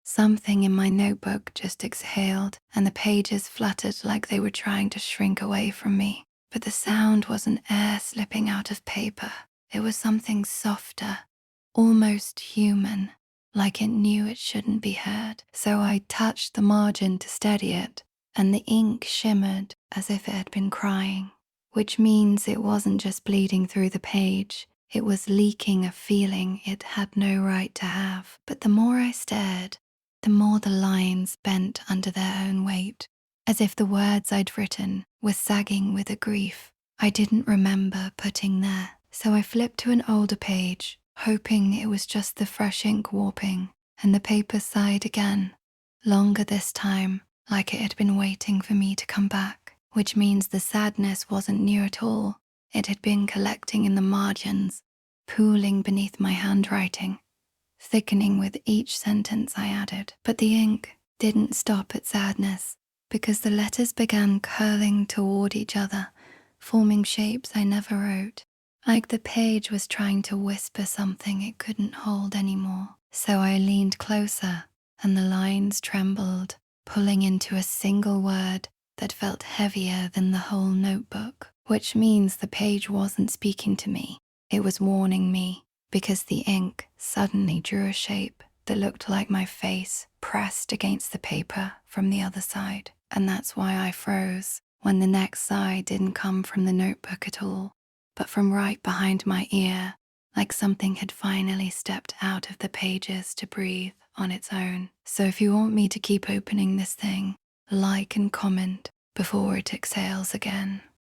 Something in my notebook just exhaled, and the pages fluttered like they were trying to shrink away from me. But the sound wasn't air slipping out of paper. It was something softer, almost human, like it knew it shouldn't be heard. So I touched the margin to steady it, and the ink shimmered as if it had been crying, which means it wasn't just bleeding through the page. It was leaking a feeling it had no right to have. But the more I stared, the more the lines bent under their own weight, as if the words I'd written were sagging with a grief I didn't remember putting there. So I flipped to an older page, hoping it was just the fresh ink warping, and the paper sighed again, longer this time, like it had been waiting for me to come back, which means the sadness wasn't new at all. It had been collecting in the margins, pooling beneath my handwriting, thickening with each sentence I added. But the ink didn't stop at sadness, because the letters began curling toward each other, forming shapes I never wrote, like the page was trying to whisper something it couldn't hold anymore. So I leaned closer, and the lines trembled, pulling into a single word that felt heavier than the whole notebook, which means the page wasn't speaking to me. It was warning me, because the ink suddenly drew a shape that looked like my face pressed against the paper from the other side. And that's why I froze when the next sigh didn't come from the notebook at all, but from right behind my ear, like something had finally stepped out of the pages to breathe on its own. So if you want me to keep opening this thing, like and comment before it exhales again.